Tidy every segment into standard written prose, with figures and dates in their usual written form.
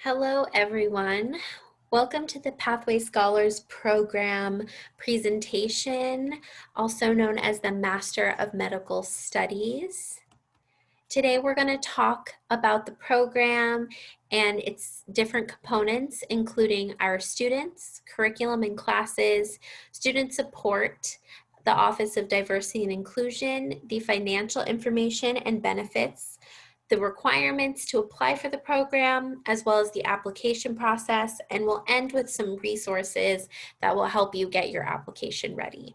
Hello, everyone. Welcome to the Pathway Scholars Program presentation, also known as the Master of Medical Studies. Today, we're going to talk about the program and its different components, including our students, curriculum and classes, student support, the Office of Diversity and Inclusion, the financial information and benefits, the requirements to apply for the program, as well as the application process, and we'll end with some resources that will help you get your application ready.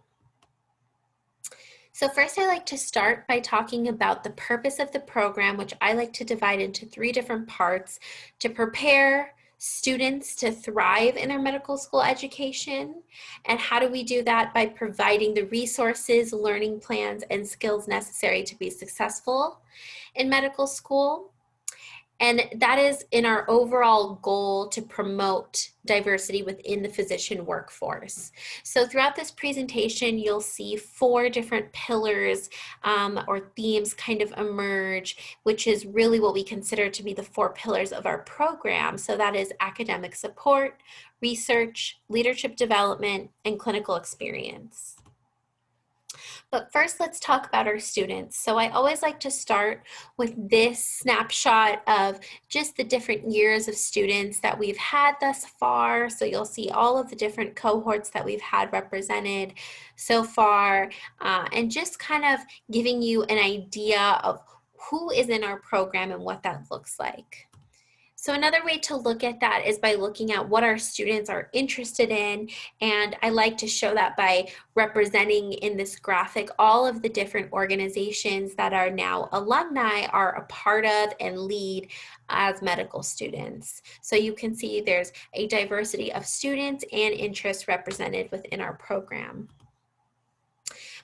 So first, I like to start by talking about the purpose of the program, which I like to divide into three different parts: to prepare students to thrive in their medical school education. And how do we do that? By providing the resources, learning plans, and skills necessary to be successful in medical school. And that is in our overall goal to promote diversity within the physician workforce. So throughout this presentation, you'll see four different pillars or themes kind of emerge, which is really what we consider to be the four pillars of our program. So that is academic support, research, leadership development, and clinical experience. But first, let's talk about our students. So I always like to start with this snapshot of just the different years of students that we've had thus far. So you'll see all of the different cohorts that we've had represented so far, and just kind of giving you an idea of who is in our program and what that looks like. So another way to look at that is by looking at what our students are interested in, and I like to show that by representing in this graphic all of the different organizations that are now alumni are a part of and lead as medical students. So you can see there's a diversity of students and interests represented within our program.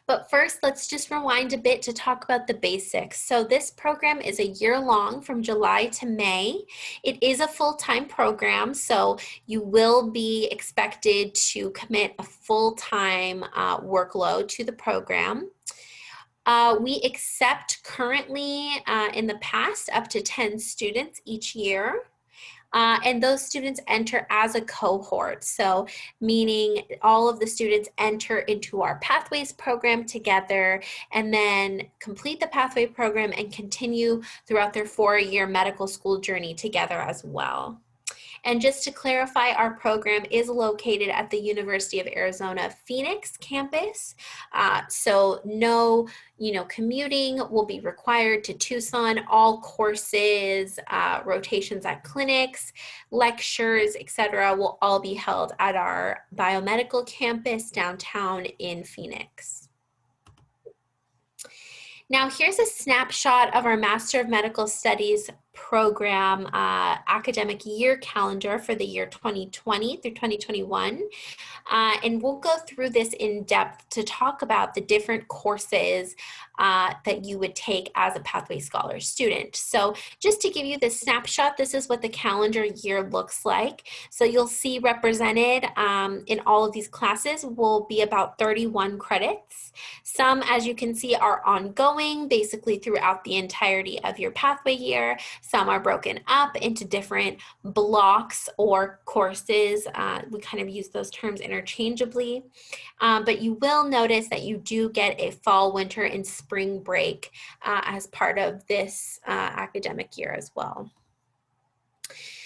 But first, let's just rewind a bit to talk about the basics. So this program is a year long from July to May. It is a full-time program, so you will be expected to commit a full-time workload to the program. We accept currently in the past up to 10 students each year. And those students enter as a cohort. So meaning all of the students enter into our Pathways program together and then complete the Pathway program and continue throughout their 4-year medical school journey together as well. And just to clarify, our program is located at the University of Arizona Phoenix campus. So no, commuting will be required to Tucson. All courses, rotations at clinics, lectures, etc., will all be held at our biomedical campus downtown in Phoenix. Now here's a snapshot of our Master of Medical Studies program academic year calendar for the year 2020 through 2021. And we'll go through this in depth to talk about the different courses that you would take as a Pathway Scholar student. So just to give you this snapshot, this is what the calendar year looks like. So you'll see represented in all of these classes will be about 31 credits. Some, as you can see, are ongoing, basically throughout the entirety of your Pathway year. Some are broken up into different blocks or courses. We kind of use those terms interchangeably. But you will notice that you do get a fall, winter, and spring break as part of this academic year as well.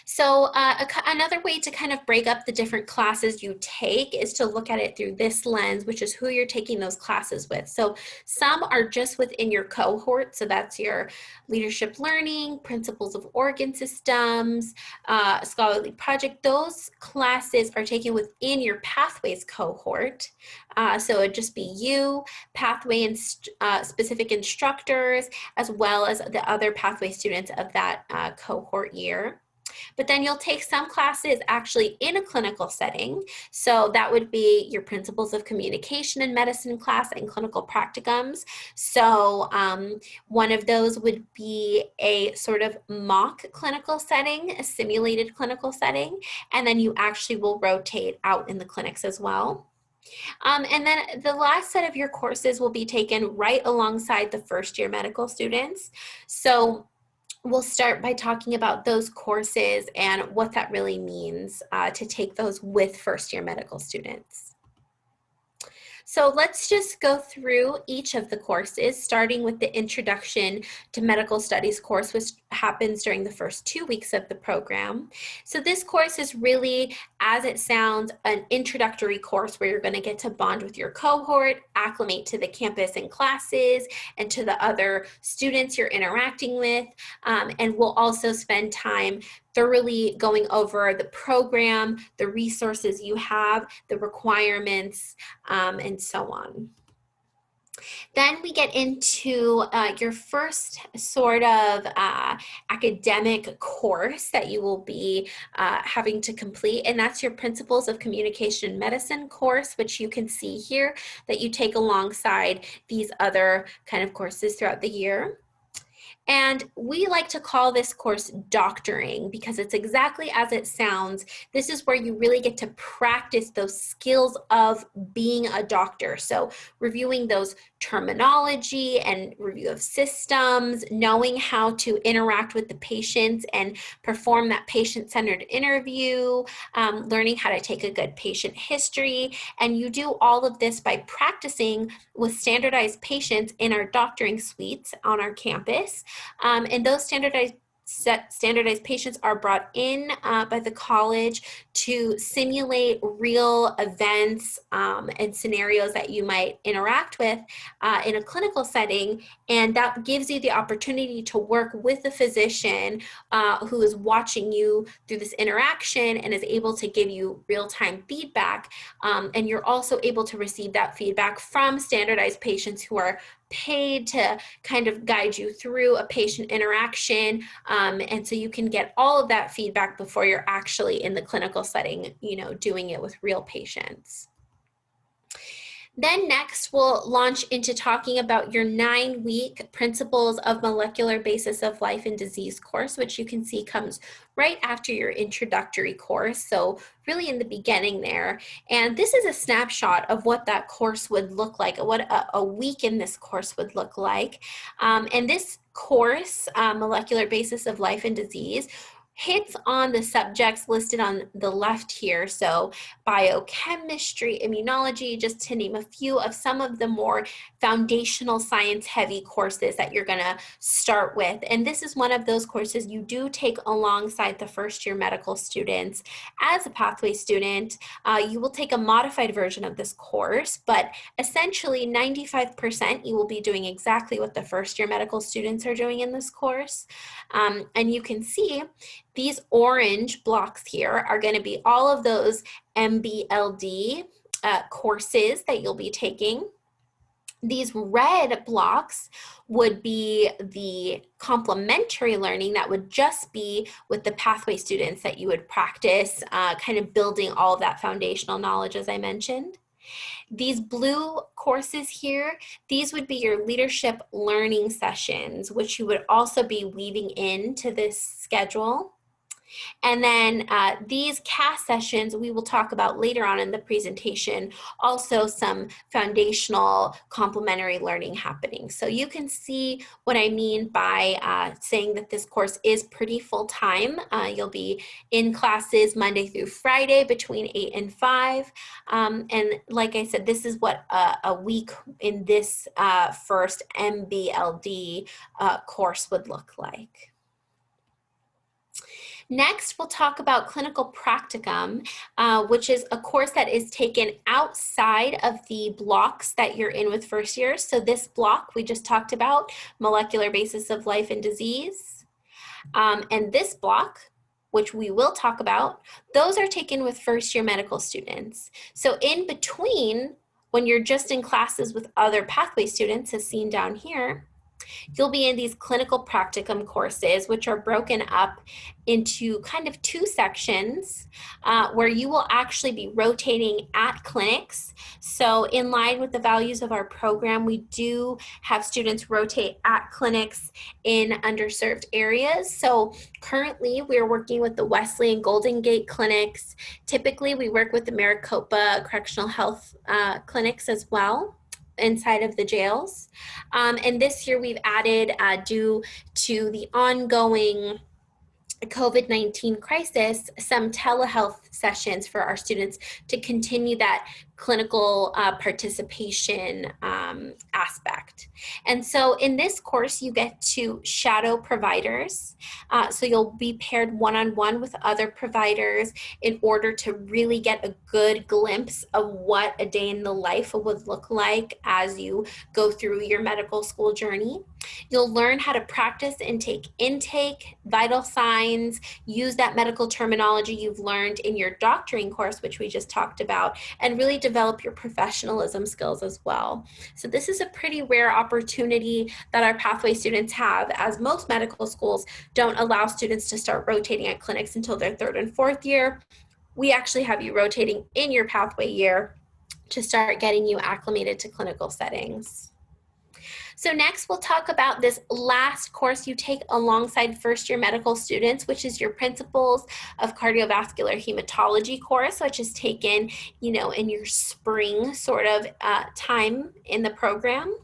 So another way to kind of break up the different classes you take is to look at it through this lens, which is who you're taking those classes with. So some are just within your cohort. So that's your leadership learning, principles of organ systems, scholarly project. Those classes are taken within your Pathways cohort. So it'd just be you, Pathway and specific instructors, as well as the other Pathway students of that cohort year. But then you'll take some classes actually in a clinical setting. So that would be your principles of communication in medicine class and clinical practicums. So one of those would be a sort of mock clinical setting, a simulated clinical setting, and then you actually will rotate out in the clinics as well. And then the last set of your courses will be taken right alongside the first year medical students. So we'll start by talking about those courses and what that really means to take those with first-year medical students. So let's just go through each of the courses, starting with the Introduction to Medical Studies course, which happens during the first 2 weeks of the program. So this course is really, as it sounds, an introductory course where you're going to get to bond with your cohort, acclimate to the campus and classes, and to the other students you're interacting with. And we'll also spend time thoroughly going over the program, the resources you have, the requirements, and so on. Then we get into your first sort of academic course that you will be having to complete, and that's your Principles of Communication Medicine course, which you can see here that you take alongside these other kind of courses throughout the year. And we like to call this course doctoring because it's exactly as it sounds. This is where you really get to practice those skills of being a doctor. So reviewing those terminology and review of systems, knowing how to interact with the patients and perform that patient-centered interview, learning how to take a good patient history. And you do all of this by practicing with standardized patients in our doctoring suites on our campus. And those standardized patients are brought in by the college to simulate real events and scenarios that you might interact with in a clinical setting, and that gives you the opportunity to work with a physician who is watching you through this interaction and is able to give you real-time feedback, and you're also able to receive that feedback from standardized patients who are paid to kind of guide you through a patient interaction, and so you can get all of that feedback before you're actually in the clinical setting, doing it with real patients. Then next, we'll launch into talking about your 9-week Principles of Molecular Basis of Life and Disease course, which you can see comes right after your introductory course, so really in the beginning there. And this is a snapshot of what that course would look like, what a week in this course would look like. And this course, Molecular Basis of Life and Disease, hits on the subjects listed on the left here. So biochemistry, immunology, just to name a few of some of the more foundational science heavy courses that you're gonna start with. And this is one of those courses you do take alongside the first year medical students. As a pathway student, you will take a modified version of this course, but essentially 95% you will be doing exactly what the first year medical students are doing in this course. And you can see these orange blocks here are going to be all of those MBLD courses that you'll be taking. These red blocks would be the complementary learning that would just be with the pathway students that you would practice, kind of building all of that foundational knowledge as I mentioned. These blue courses here, these would be your leadership learning sessions, which you would also be weaving into this schedule. And then these CAS sessions we will talk about later on in the presentation, also some foundational complementary learning happening. So you can see what I mean by saying that this course is pretty full-time. You'll be in classes Monday through Friday between 8 and 5. And like I said, this is what a week in this first MBLD course would look like. Next, we'll talk about clinical practicum, which is a course that is taken outside of the blocks that you're in with first year. So this block we just talked about, molecular basis of life and disease. And this block, which we will talk about, those are taken with first year medical students. So in between, when you're just in classes with other pathway students, as seen down here, you'll be in these clinical practicum courses, which are broken up into kind of two sections where you will actually be rotating at clinics. So in line with the values of our program, we do have students rotate at clinics in underserved areas. So currently we're working with the Wesley and Golden Gate clinics. Typically we work with the Maricopa Correctional Health clinics as well. inside of the jails. And this year we've added, due to the ongoing COVID-19 crisis, some telehealth sessions for our students to continue that clinical participation aspect. And so in this course, you get to shadow providers. So you'll be paired one-on-one with other providers in order to really get a good glimpse of what a day in the life would look like as you go through your medical school journey. You'll learn how to practice and take intake, vital signs, use that medical terminology you've learned in your doctoring course, which we just talked about, and really develop your professionalism skills as well. So this is a pretty rare opportunity that our pathway students have, as most medical schools don't allow students to start rotating at clinics until their third and fourth year. We actually have you rotating in your pathway year to start getting you acclimated to clinical settings. So next we'll talk about this last course you take alongside first year medical students, which is your Principles of Cardiovascular Hematology course, which is taken, in your spring sort of time in the program.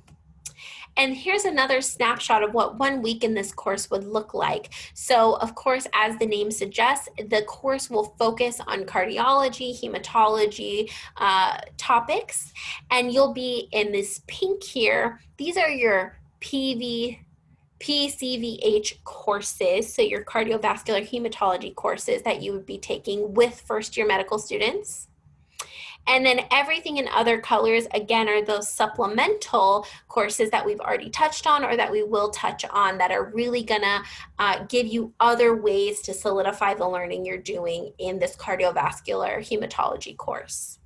And here's another snapshot of what 1 week in this course would look like. So of course, as the name suggests, the course will focus on cardiology, hematology topics, and you'll be in this pink here. These are your PCVH courses, so your cardiovascular hematology courses that you would be taking with first year medical students. And then everything in other colors, again, are those supplemental courses that we've already touched on or that we will touch on that are really gonna give you other ways to solidify the learning you're doing in this cardiovascular hematology course.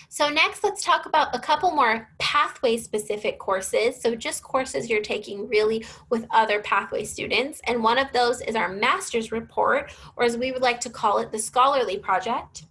So next, let's talk about a couple more pathway-specific courses. So just courses you're taking really with other pathway students. And one of those is our master's report, or as we would like to call it, the scholarly project.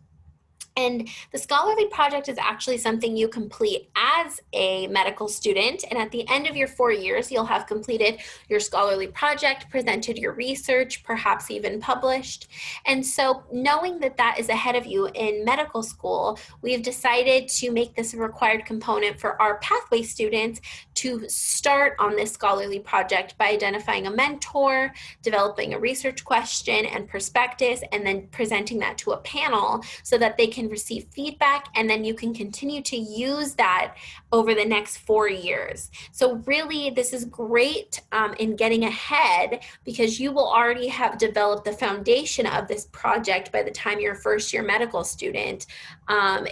And the scholarly project is actually something you complete as a medical student. And at the end of your 4 years, you'll have completed your scholarly project, presented your research, perhaps even published. And so knowing that that is ahead of you in medical school, we've decided to make this a required component for our pathway students to start on this scholarly project by identifying a mentor, developing a research question and prospectus, and then presenting that to a panel so that they can receive feedback, and then you can continue to use that over the next 4 years. So really, this is great in getting ahead because you will already have developed the foundation of this project by the time you're a first year medical student,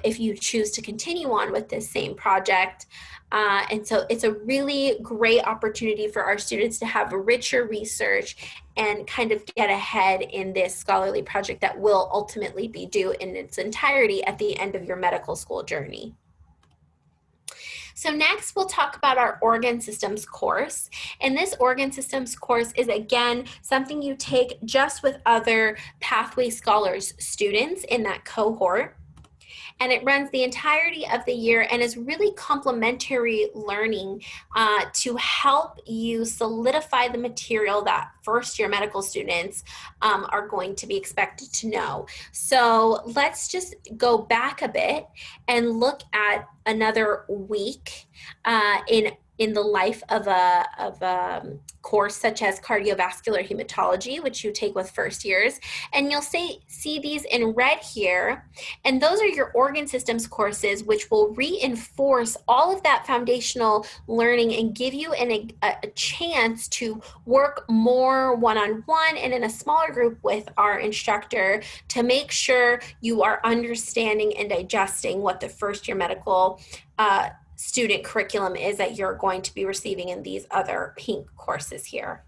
if you choose to continue on with this same project. And so it's a really great opportunity for our students to have richer research and kind of get ahead in this scholarly project that will ultimately be due in its entirety at the end of your medical school journey. So next we'll talk about our organ systems course. And this organ systems course is again something you take just with other Pathway Scholars students in that cohort. And it runs the entirety of the year and is really complementary learning to help you solidify the material that first year medical students are going to be expected to know. So let's just go back a bit and look at another week in the life of a course such as cardiovascular hematology, which you take with first years. And you'll see these in red here. And those are your organ systems courses, which will reinforce all of that foundational learning and give you a chance to work more one-on-one and in a smaller group with our instructor to make sure you are understanding and digesting what the first year medical student curriculum is that you're going to be receiving in these other pink courses here.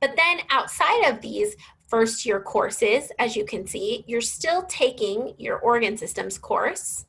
But then outside of these first year courses, as you can see, you're still taking your organ systems course.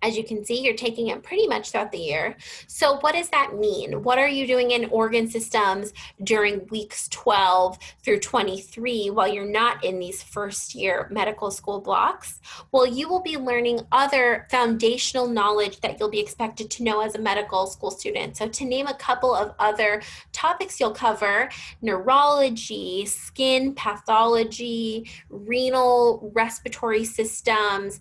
As you can see, you're taking it pretty much throughout the year. So what does that mean? What are you doing in organ systems during weeks 12 through 23 while you're not in these first year medical school blocks? Well, you will be learning other foundational knowledge that you'll be expected to know as a medical school student. So to name a couple of other topics you'll cover, neurology, skin pathology, renal, respiratory systems,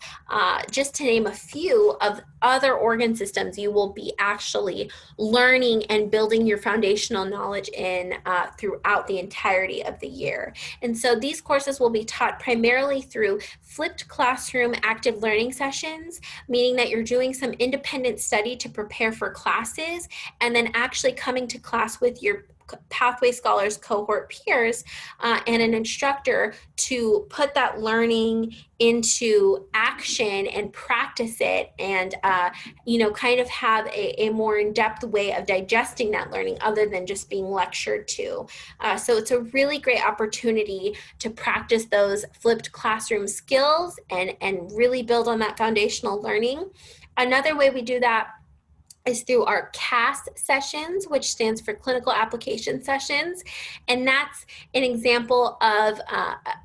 just to name a few of other organ systems you will be actually learning and building your foundational knowledge in throughout the entirety of the year. And so these courses will be taught primarily through flipped classroom active learning sessions, meaning that you're doing some independent study to prepare for classes and then actually coming to class with your Pathway Scholars cohort peers and an instructor to put that learning into action and practice it and kind of have a more in-depth way of digesting that learning other than just being lectured to. So it's a really great opportunity to practice those flipped classroom skills and really build on that foundational learning. Another way we do that is through our CAS sessions, which stands for Clinical Application Sessions. And that's an example of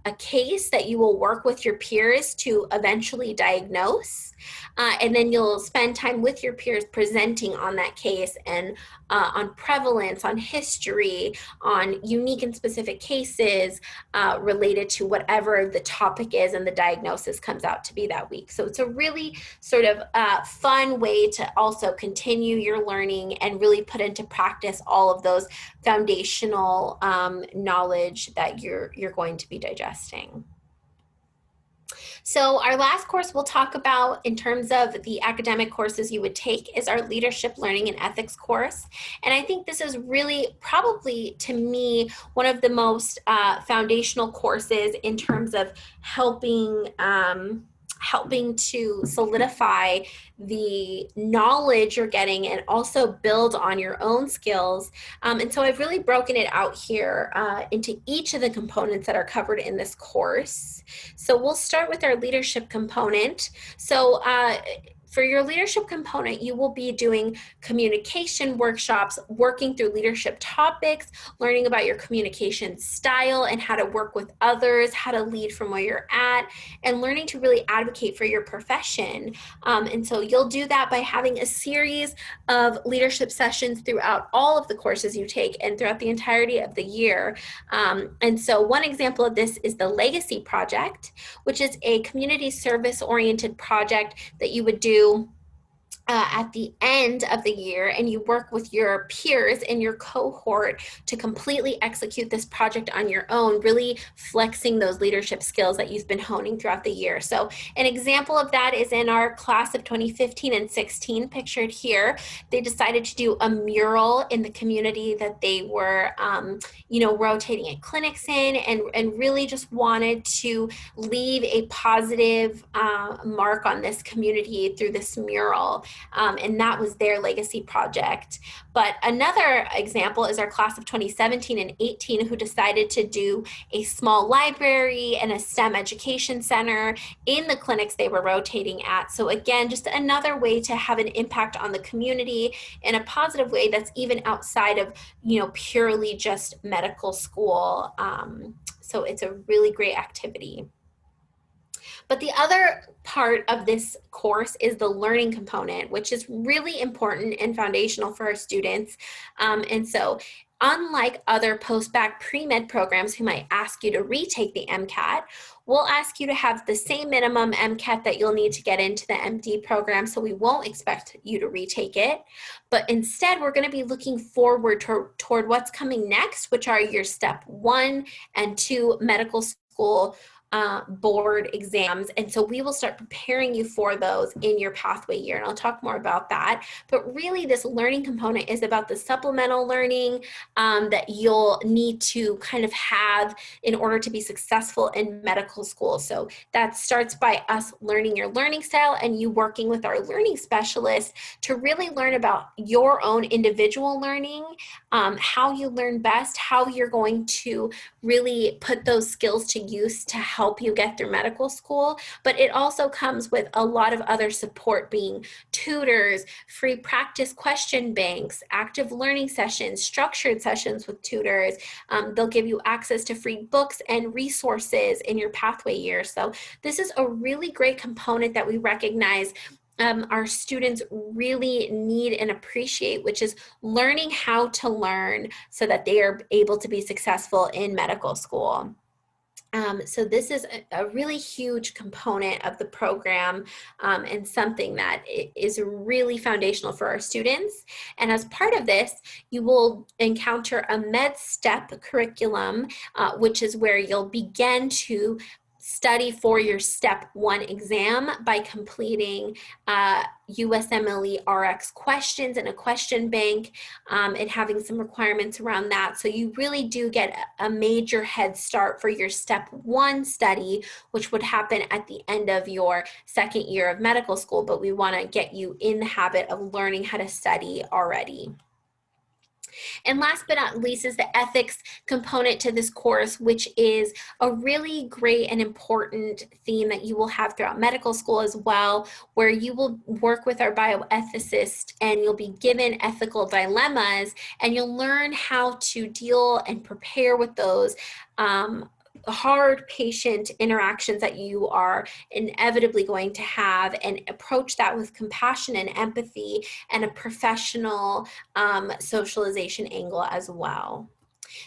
a case that you will work with your peers to eventually diagnose. And then you'll spend time with your peers presenting on that case and on prevalence, on history, on unique and specific cases related to whatever the topic is and the diagnosis comes out to be that week. So it's a really sort of fun way to also continue your learning and really put into practice all of those foundational knowledge that you're going to be digesting. So our last course we'll talk about in terms of the academic courses you would take is our Leadership, Learning, and Ethics course. And I think this is really probably, to me, one of the most foundational courses in terms of helping to solidify the knowledge you're getting and also build on your own skills. And so I've really broken it out here into each of the components that are covered in this course. So we'll start with our leadership component. So for your leadership component, you will be doing communication workshops, working through leadership topics, learning about your communication style and how to work with others, how to lead from where you're at, and learning to really advocate for your profession. And so you'll do that by having a series of leadership sessions throughout all of the courses you take and throughout the entirety of the year. And so one example of this is the Legacy Project, which is a community service-oriented project that you would do at the end of the year, and you work with your peers in your cohort to completely execute this project on your own, really flexing those leadership skills that you've been honing throughout the year. So an example of that is in our class of 2015 and 16 pictured here. They decided to do a mural in the community that they were rotating at clinics in, and really just wanted to leave a positive mark on this community through this mural. And that was their legacy project. But another example is our class of 2017 and 18 who decided to do a small library and a STEM education center in the clinics they were rotating at. So again, just another way to have an impact on the community in a positive way that's even outside of, purely just medical school. So it's a really great activity. But the other part of this course is the learning component, which is really important and foundational for our students. And so unlike other post-bac pre-med programs who might ask you to retake the MCAT, we'll ask you to have the same minimum MCAT that you'll need to get into the MD program, so we won't expect you to retake it. But instead, we're going to be looking forward toward what's coming next, which are your step 1 and 2 medical school board exams. And so we will start preparing you for those in your pathway year. And I'll talk more about that. But really this learning component is about the supplemental learning that you'll need to kind of have in order to be successful in medical school. So that starts by us learning your learning style and you working with our learning specialist to really learn about your own individual learning, how you learn best, how you're going to really put those skills to use to help you get through medical school. But it also comes with a lot of other support, being tutors, free practice question banks, active learning sessions, structured sessions with tutors. They'll give you access to free books and resources in your pathway year. So this is a really great component that we recognize our students really need and appreciate, which is learning how to learn so that they are able to be successful in medical school. So this is a really huge component of the program, and something that is really foundational for our students. And as part of this, you will encounter a MedStep curriculum, which is where you'll begin to study for your step 1 exam by completing USMLE RX questions in a question bank, and having some requirements around that. So you really do get a major head start for your step 1 study, which would happen at the end of your second year of medical school, but we want to get you in the habit of learning how to study already. And last but not least is the ethics component to this course, which is a really great and important theme that you will have throughout medical school as well, where you will work with our bioethicist and you'll be given ethical dilemmas, and you'll learn how to deal and prepare with those hard patient interactions that you are inevitably going to have, and approach that with compassion and empathy and a professional socialization angle as well.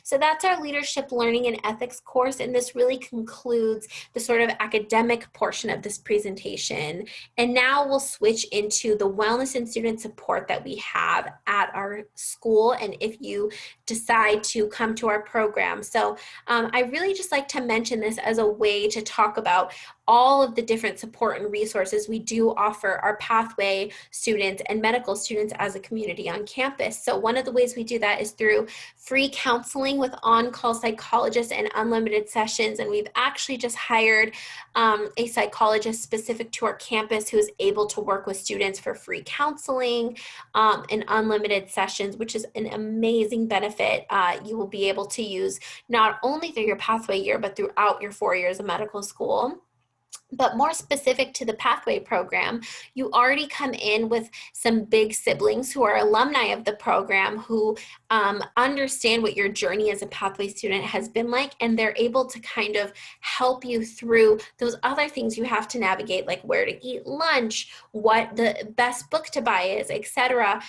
So that's our leadership learning and ethics course, and this really concludes the sort of academic portion of this presentation. And now we'll switch into the wellness and student support that we have at our school, and if you decide to come to our program. So I really just like to mention this as a way to talk about all of the different support and resources we do offer our pathway students and medical students as a community on campus. So one of the ways we do that is through free counseling with on-call psychologists and unlimited sessions. And we've actually just hired a psychologist specific to our campus who is able to work with students for free counseling and unlimited sessions, which is an amazing benefit you will be able to use not only through your pathway year, but throughout your 4 years of medical school. But more specific to the pathway program, you already come in with some big siblings who are alumni of the program, who understand what your journey as a pathway student has been like, and they're able to kind of help you through those other things you have to navigate, like where to eat lunch, what the best book to buy is, etc.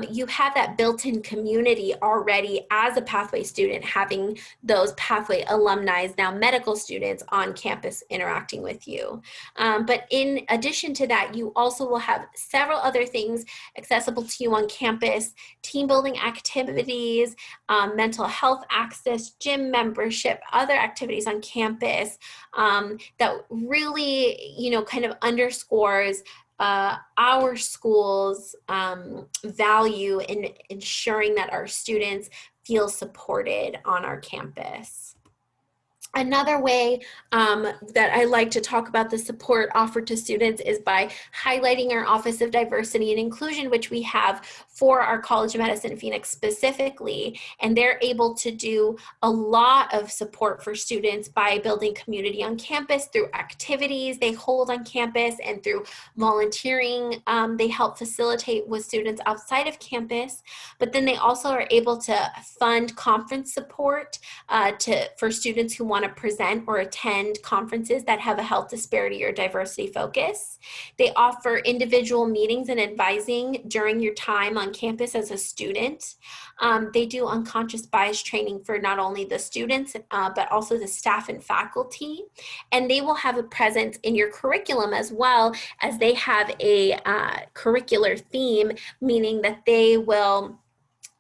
You have that built-in community already as a pathway student, having those pathway alumni, now medical students, on campus interacting with you. But in addition to that, you also will have several other things accessible to you on campus: team building activities, mental health access, gym membership, other activities on campus that really, kind of underscores our school's value in ensuring that our students feel supported on our campus. Another way that I like to talk about the support offered to students is by highlighting our Office of Diversity and Inclusion, which we have for our College of Medicine Phoenix specifically. And they're able to do a lot of support for students by building community on campus through activities they hold on campus, and through volunteering they help facilitate with students outside of campus. But then they also are able to fund conference support for students who want to present or attend conferences that have a health disparity or diversity focus. They offer individual meetings and advising during your time on campus as a student. They do unconscious bias training for not only the students, but also the staff and faculty. And they will have a presence in your curriculum as well, as they have a curricular theme, meaning that they will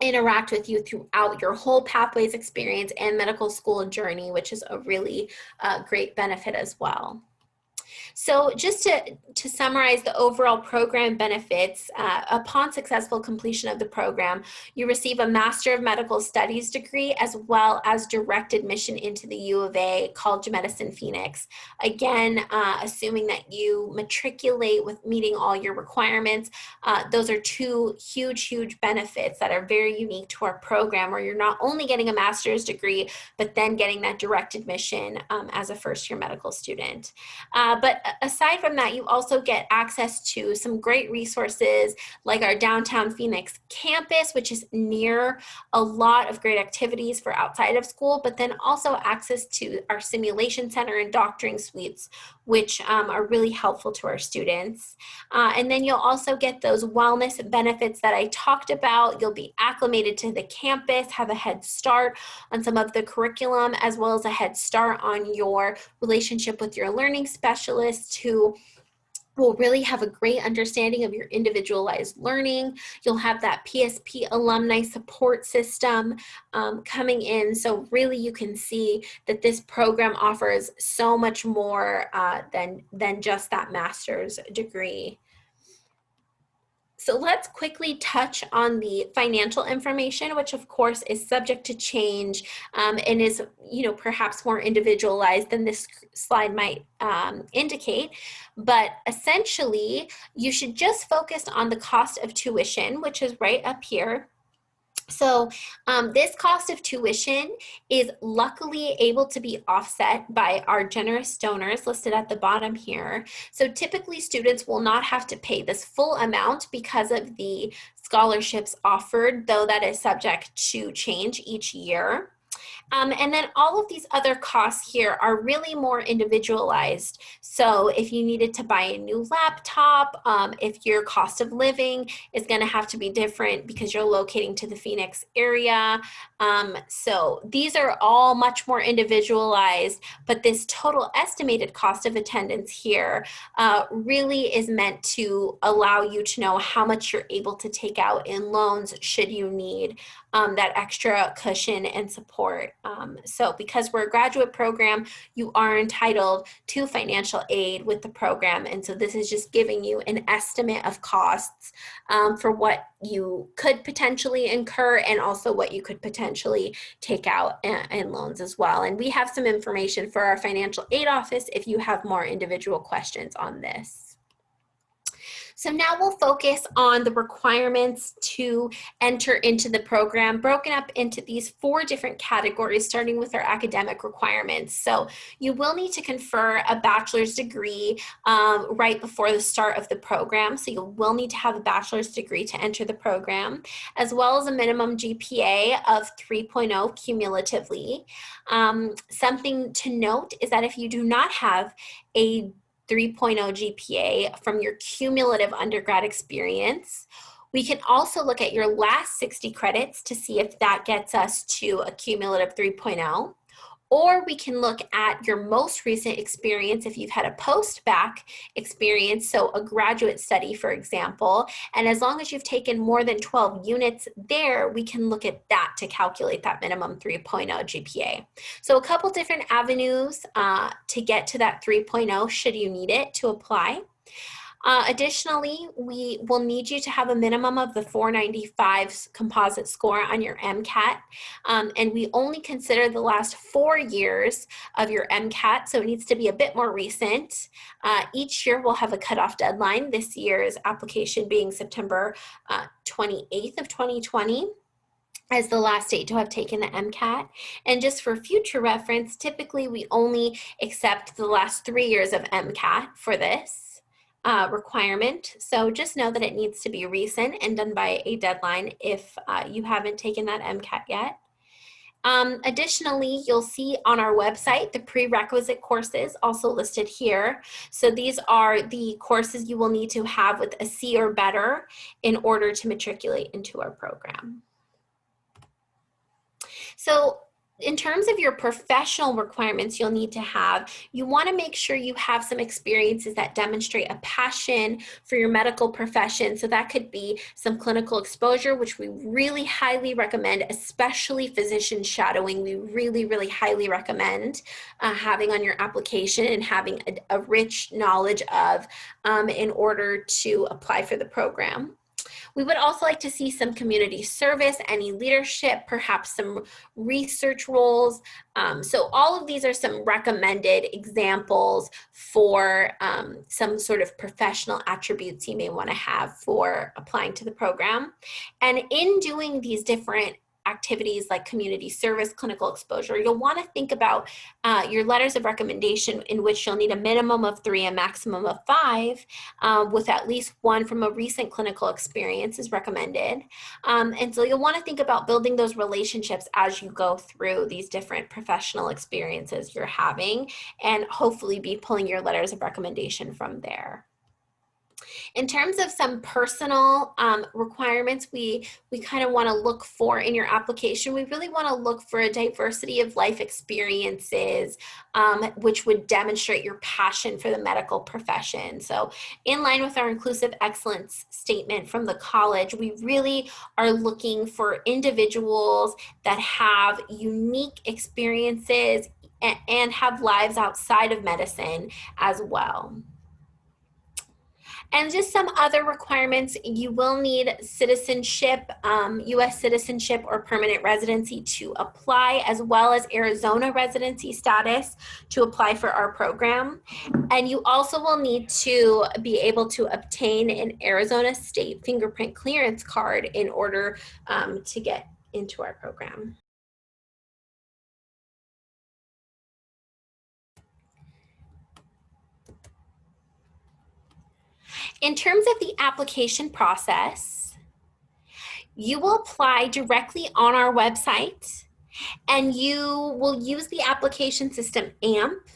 interact with you throughout your whole pathways experience and medical school journey, which is a really great benefit as well. So just to summarize the overall program benefits, upon successful completion of the program, you receive a Master of Medical Studies degree as well as direct admission into the U of A College of Medicine Phoenix. Again, assuming that you matriculate with meeting all your requirements, those are two huge benefits that are very unique to our program, where you're not only getting a master's degree, but then getting that direct admission as a first-year medical student. But aside from that, you also get access to some great resources like our downtown Phoenix campus, which is near a lot of great activities for outside of school, but then also access to our simulation center and doctoring suites, which are really helpful to our students. And then you'll also get those wellness benefits that I talked about. You'll be acclimated to the campus, have a head start on some of the curriculum, as well as a head start on your relationship with your learning specialist, who will really have a great understanding of your individualized learning. You'll have that PSP alumni support system coming in. So really you can see that this program offers so much more than just that master's degree. So let's quickly touch on the financial information, which of course is subject to change and is, perhaps more individualized than this slide might indicate. But essentially, you should just focus on the cost of tuition, which is right up here. So this cost of tuition is luckily able to be offset by our generous donors listed at the bottom here. So typically students will not have to pay this full amount because of the scholarships offered, though that is subject to change each year. And then all of these other costs here are really more individualized. So if you needed to buy a new laptop, if your cost of living is going to have to be different because you're locating to the Phoenix area. So these are all much more individualized, but this total estimated cost of attendance here really is meant to allow you to know how much you're able to take out in loans should you need that extra cushion and support. So because we're a graduate program, you are entitled to financial aid with the program. And so this is just giving you an estimate of costs for what you could potentially incur and also what you could potentially take out in loans as well. And we have some information for our financial aid office if you have more individual questions on this. So now we'll focus on the requirements to enter into the program, broken up into these 4 different categories, starting with our academic requirements. So you will need to confer a bachelor's degree right before the start of the program. So you will need to have a bachelor's degree to enter the program, as well as a minimum GPA of 3.0 cumulatively. Something to note is that if you do not have a 3.0 GPA from your cumulative undergrad experience, we can also look at your last 60 credits to see if that gets us to a cumulative 3.0. Or we can look at your most recent experience if you've had a post-bac experience, so a graduate study, for example. And as long as you've taken more than 12 units there, we can look at that to calculate that minimum 3.0 GPA. So a couple different avenues to get to that 3.0 should you need it to apply. Additionally, we will need you to have a minimum of the 495 composite score on your MCAT, and we only consider the last 4 years of your MCAT, so it needs to be a bit more recent. Each year we'll have a cutoff deadline, this year's application being September 28th of 2020. As the last date to have taken the MCAT. And just for future reference, typically we only accept the last 3 years of MCAT for this requirement. So just know that it needs to be recent and done by a deadline if you haven't taken that MCAT yet. Additionally, you'll see on our website the prerequisite courses also listed here. So these are the courses you will need to have with a C or better in order to matriculate into our program. So in terms of your professional requirements you'll need to have, you want to make sure you have some experiences that demonstrate a passion for your medical profession. So that could be some clinical exposure, which we really highly recommend, especially physician shadowing. We really, really highly recommend having on your application and having a rich knowledge of in order to apply for the program. We would also like to see some community service, any leadership, perhaps some research roles. So all of these are some recommended examples for some sort of professional attributes you may want to have for applying to the program. And in doing these different activities like community service, clinical exposure, you'll want to think about your letters of recommendation, in which you'll need a minimum of 3, a maximum of 5, with at least 1 from a recent clinical experience is recommended. And so you'll want to think about building those relationships as you go through these different professional experiences you're having, and hopefully be pulling your letters of recommendation from there. In terms of some personal requirements we kind of want to look for in your application, we really want to look for a diversity of life experiences, which would demonstrate your passion for the medical profession. So in line with our inclusive excellence statement from the college, we really are looking for individuals that have unique experiences and have lives outside of medicine as well. And just some other requirements, you will need citizenship, U.S. citizenship or permanent residency to apply, as well as Arizona residency status to apply for our program. And you also will need to be able to obtain an Arizona state fingerprint clearance card in order to get into our program. In terms of the application process, you will apply directly on our website, and you will use the application system AMP,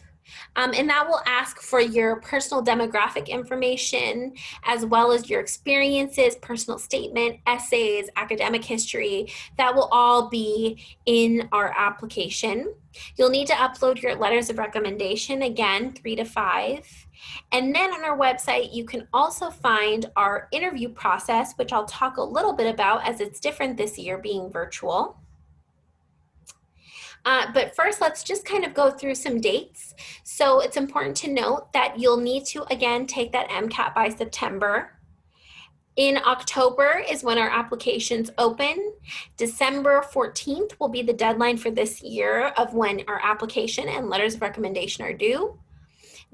and that will ask for your personal demographic information, as well as your experiences, personal statement, essays, academic history. That will all be in our application. You'll need to upload your letters of recommendation, again, 3 to 5. And then on our website, you can also find our interview process, which I'll talk a little bit about as it's different this year being virtual. But first, let's just kind of go through some dates. So it's important to note that you'll need to, again, take that MCAT by September. In October is when our applications open. December 14th will be the deadline for this year of when our application and letters of recommendation are due.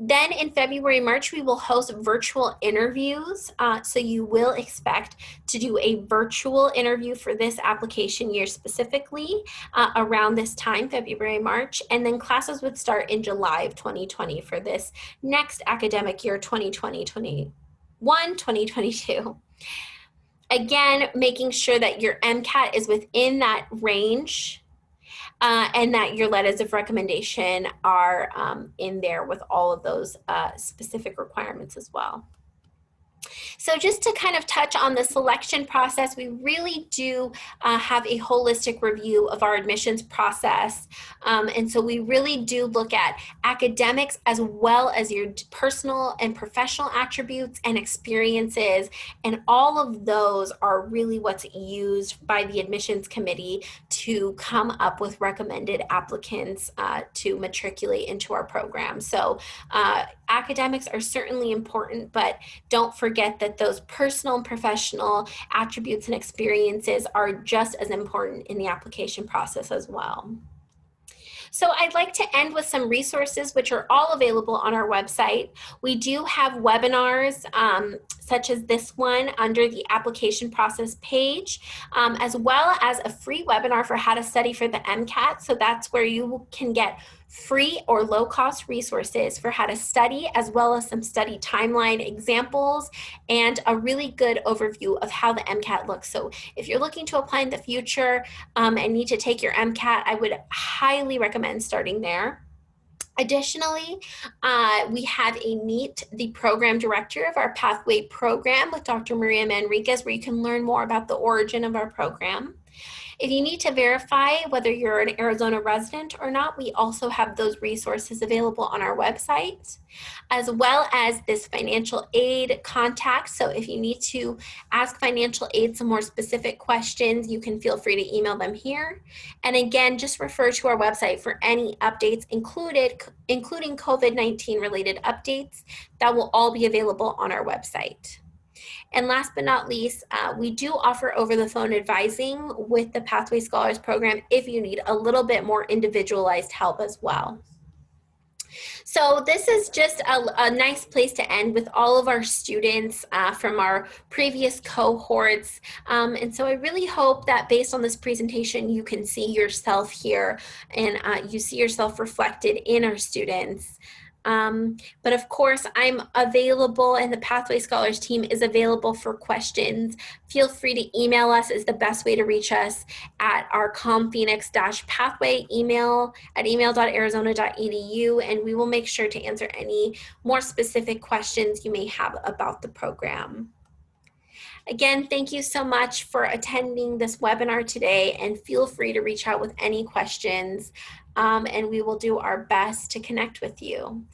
Then in February, March, we will host virtual interviews. So you will expect to do a virtual interview for this application year specifically around this time, February, March. And then classes would start in July of 2020 for this next academic year, 2020-2021, 2022. Again, making sure that your MCAT is within that range, and that your letters of recommendation are in there with all of those specific requirements as well. So just to kind of touch on the selection process, we really do have a holistic review of our admissions process. And so we really do look at academics as well as your personal and professional attributes and experiences. And all of those are really what's used by the admissions committee to come up with recommended applicants to matriculate into our program. So academics are certainly important, but don't forget that those personal and professional attributes and experiences are just as important in the application process as well. So I'd like to end with some resources which are all available on our website. We do have webinars such as this one under the application process page, as well as a free webinar for how to study for the MCAT. So that's where you can get free or low-cost resources for how to study, as well as some study timeline examples and a really good overview of how the MCAT looks. So if you're looking to apply in the future and need to take your MCAT, I would highly recommend starting there. Additionally, we have a Meet the Program Director of our Pathway program with Dr. Maria Manriquez, where you can learn more about the origin of our program. If you need to verify whether you're an Arizona resident or not, we also have those resources available on our website, as well as this financial aid contact. So if you need to ask financial aid some more specific questions, you can feel free to email them here. And again, just refer to our website for any updates including COVID-19 related updates that will all be available on our website. And last but not least, we do offer over-the-phone advising with the Pathway Scholars Program if you need a little bit more individualized help as well. So this is just a nice place to end with all of our students from our previous cohorts. And so I really hope that based on this presentation, you can see yourself here and you see yourself reflected in our students. But of course, I'm available and the Pathway Scholars team is available for questions. Feel free to email us is the best way to reach us at our CommPhoenix-pathway email at email.arizona.edu, and we will make sure to answer any more specific questions you may have about the program. Again, thank you so much for attending this webinar today, and feel free to reach out with any questions, and we will do our best to connect with you.